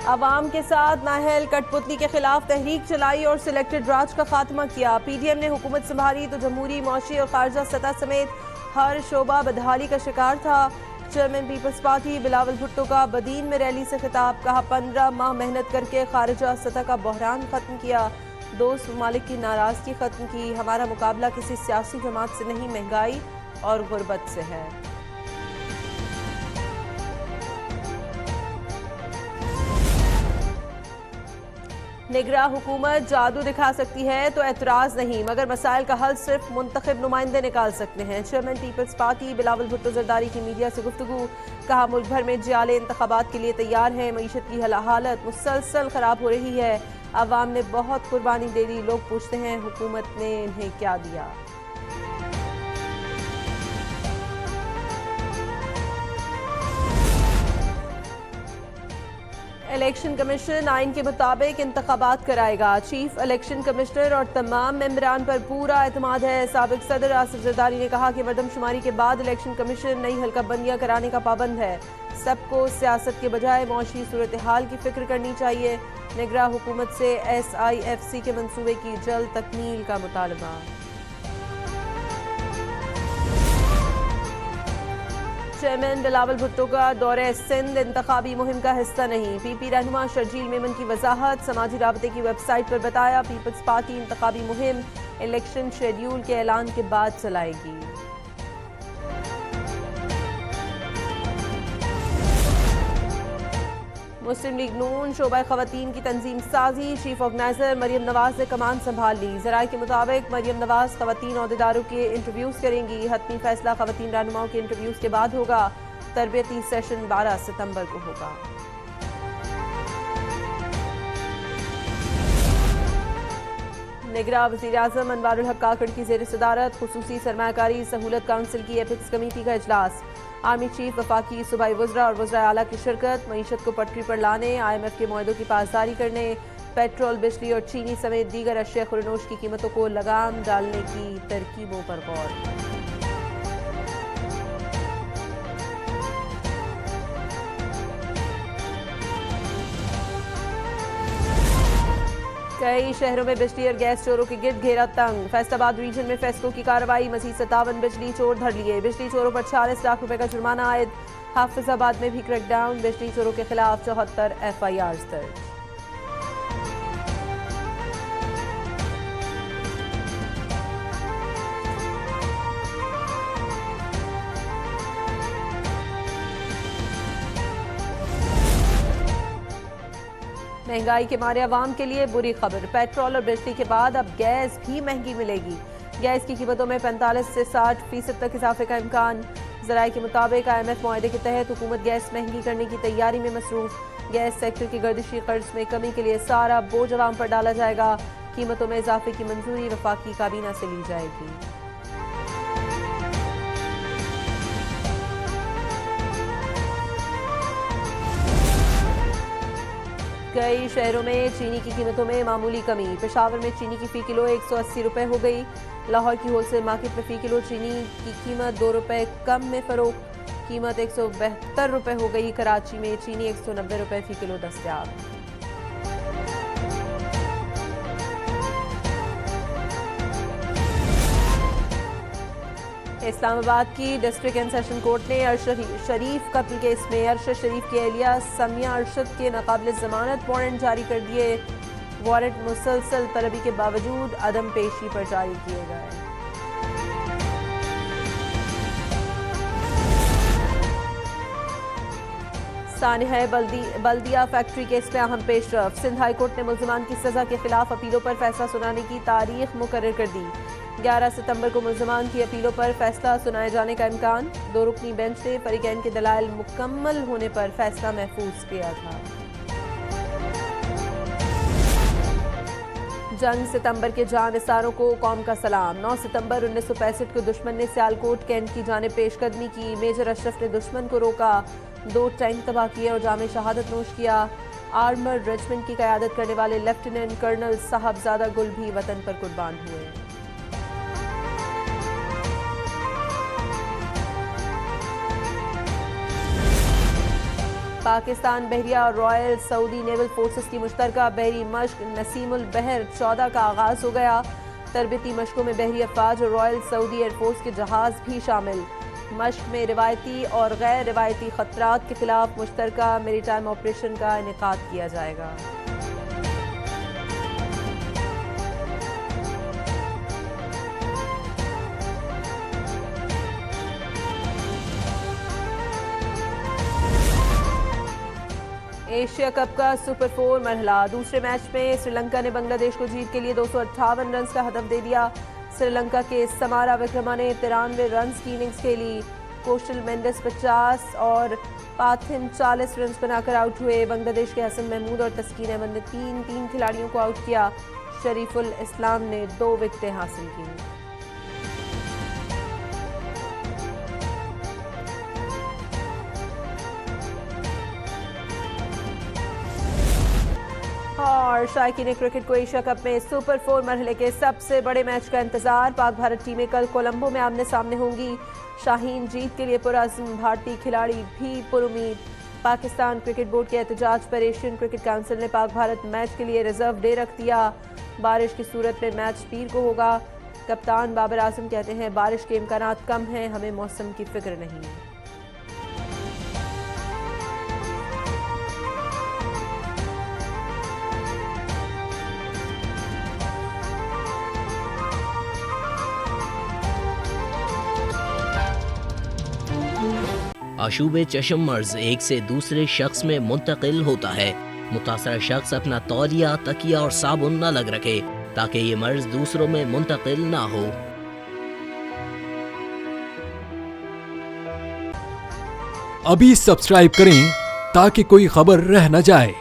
अवाम के साथ नाहल कठपुतली के खिलाफ तहरीक चलाई और सिलेक्टेड राज का खात्मा किया। PDM ने हुकूमत संभाली तो जमहूरी, मौशी और खारजा सतह समेत हर शोबा बदहाली का शिकार था। Chairman People's Party Bilawal Bhutto का बदीन में रैली से खिताब, कहा 15 माह मेहनत करके खारजा सतह का बहरान खत्म किया, दोस्त ममालिक की नाराजगी खत्म की। हमारा मुकाबला किसी सियासी जमात से नहीं, महंगाई और गुर्बत से है। निगरां हुकूमत जादू दिखा सकती है तो एतराज़ नहीं, मगर मसाइल का हल सिर्फ मुंतखब नुमाइंदे निकाल सकते हैं। Chairman People's Party Bilawal Bhutto Zardari की मीडिया से गुफ्तगू, कहा मुल्क भर में जियाले इंतखाबात के लिए तैयार हैं। मईशत की हालत मुसलसल खराब हो रही है, अवाम ने बहुत कुर्बानी दे दी। लोग पूछते हैं हुकूमत ने इन्हें क्या दिया। इलेक्शन कमीशन आइन के मुताबिक इंतखाबात कराएगा। चीफ इलेक्शन कमिश्नर और तमाम मेंबरान पर पूरा एतमाद है। साबिक सदर आसिफ जरदारी ने कहा कि मरदमशुमारी के बाद इलेक्शन कमीशन नई हल्काबंदियां कराने का पाबंद है। सबको सियासत के बजाय मौशी सूरत हाल की फिक्र करनी चाहिए। निगरां हुकूमत से SIFC के मंसूबे की जल्द तकमील का मुतालबा। चेयरमैन बिलावल भुट्टो का दौरे सिंध इंतखाबी मुहिम का हिस्सा नहीं। PP रहनुमा शर्जील मेमन की वजाहत, समाजी राबते की वेबसाइट पर बताया, पीपल्स पार्टी इंतखाबी मुहिम इलेक्शन शेड्यूल के ऐलान के बाद चलाएगी। मुस्लिम लीग नून शोबा खवातीन की तंजीम साजी, चीफ ऑर्गेनाइजर मरियम नवाज ने कमान संभाल ली। ज़राए के मुताबिक मरियम नवाज खवातीन अहदेदारों के इंटरव्यूज करेंगी। हतमी फैसला खवातीन रहनुमाओं के इंटरव्यूज के बाद होगा। तरबियती सेशन 12 सितंबर को होगा। निगरां वज़ीर-ए-आज़म अनवारुल हक काकड़ की ज़ेर सदारत खुसूसी सरमायाकारी सहूलत काउंसिल की एपिक्स कमेटी का इजलास। आर्मी चीफ, वफाकी सूबाई वज़रा और वज़रा आला की शिरकत। मईशत को पटरी पर लाने, IMF के मुआहदों की पासदारी करने, पेट्रोल, बिजली और चीनी समेत दीगर अशिया खुरनोश की कीमतों को लगाम डालने की तरकीबों पर गौर। कई शहरों में बिजली और गैस चोरों के गिर्द घेरा तंग। फैसलाबाद रीजन में फेस्को की कार्रवाई, मजीद 57 बिजली चोर धर लिए। बिजली चोरों पर 46 लाख रुपए का जुर्माना आयद। हाफिजाबाद में भी क्रैकडाउन, बिजली चोरों के खिलाफ 74 FIRs दर्ज। महंगाई के मारे अवाम के लिए बुरी खबर, पेट्रोल और बिजली के बाद अब गैस भी महंगी मिलेगी। गैस की कीमतों में 45 से 60% तक इजाफे का इम्कान। ज़राए के मुताबिक IMF मुआहदे के तहत हुकूमत गैस महंगी करने की तैयारी में मसरूफ। गैस सेक्टर की गर्दिशी कर्ज में कमी के लिए सारा बोझ अवाम पर डाला जाएगा। कीमतों में इजाफे की मंजूरी वफाकी काबीना से ली जाएगी। कई शहरों में चीनी की कीमतों में मामूली कमी। पेशावर में चीनी की फ़ी किलो 180 रुपये हो गई। लाहौर की होलसेल मार्केट में फ़ी किलो चीनी की कीमत 2 रुपये कम में फ़रोख्त, कीमत 172 रुपये हो गई। कराची में चीनी 190 रुपये फ़ी किलो दस्तयाब। इस्लामाबाद की डिस्ट्रिक्ट एंड सेशन कोर्ट ने अरशद शरीफ कत्ल केस में अरशद शरीफ की एहलिया समिया अरशद के नाकाबिल जमानत वारंट जारी कर दिए। वारंट मुसलसल तलबी के बावजूद अदम पेशी पर जारी किए गए। सानिया बल्दिया फैक्ट्री केस में अहम पेशरफ। सिंध हाई कोर्ट ने मुल्जिमान की सजा के खिलाफ अपीलों पर फैसला सुनाने की तारीख मुकर्रर कर दी। 11 सितंबर को मुल्जिमान की अपीलों पर फैसला सुनाए जाने का इम्कान। 2 रुकनी बेंच ने फरीकैन के दलाइल मुकम्मल होने पर फैसला महफूज किया था। जंग सितंबर के जानिसारों को कौम का सलाम। 9 सितंबर 1965 को दुश्मन ने सियालकोट कैंट की जानिब पेशकदमी की। मेजर अशरफ ने दुश्मन को रोका, 2 टैंक तबाह किए और जामे शहादत नोश किया। आर्मर रेजिमेंट की क़यादत करने वाले लेफ्टिनेंट कर्नल साहबजादा गुल भी वतन पर कुर्बान हुए। पाकिस्तान बहरिया और रॉयल सऊदी नेवल फोर्सेस की मुश्तरका बहरी मश्क नसीमुल बहर 14 का आगाज हो गया। तरबती मशकों में बहरी अफवाज और रॉयल सऊदी एयरफोर्स के जहाज भी शामिल। मश्क में रिवायती और गैर रिवायती खतरात के खिलाफ मुश्तरका मेरीटाइम ऑपरेशन का इनेकाद किया जाएगा। एशिया कप का सुपर 4 मरहला। दूसरे मैच में श्रीलंका ने बांग्लादेश को जीत के लिए 258 रन का हदफ दे दिया। श्रीलंका के समारा विक्रमा ने 93 रन की इनिंग्स खेली। कोस्टल मेंडिस 50 और पाथिम 40 रन बनाकर आउट हुए। बांग्लादेश के हसन महमूद और तस्कीन अहमद ने 3 खिलाड़ियों को आउट किया। शरीफुल इस्लाम ने 2 विकेटें हासिल की। और शायकीन क्रिकेट को एशिया कप में सुपर 4 मरहले के सबसे बड़े मैच का इंतजार। पाक भारत टीमें कल कोलंबो में आमने सामने होंगी। शाहीन जीत के लिए पुरअज़्म, भारतीय खिलाड़ी भी पुरुमीद। पाकिस्तान क्रिकेट बोर्ड के एहतजाज पर एशियन क्रिकेट काउंसिल ने पाक भारत मैच के लिए रिजर्व डे रख दिया। बारिश की सूरत में मैच पीर को होगा। कप्तान बाबर आजम कहते हैं बारिश के इम्कानात कम हैं, हमें मौसम की फिक्र नहीं है। आशूब चश्म मर्ज एक से दूसरे शख्स में मुंतकिल होता है। मुतासरा शख्स अपना तौलिया, तकिया और साबुन न लग रखे ताकि ये मर्ज दूसरों में मुंतकिल ना हो। अभी सब्सक्राइब करें ताकि कोई खबर रह न जाए।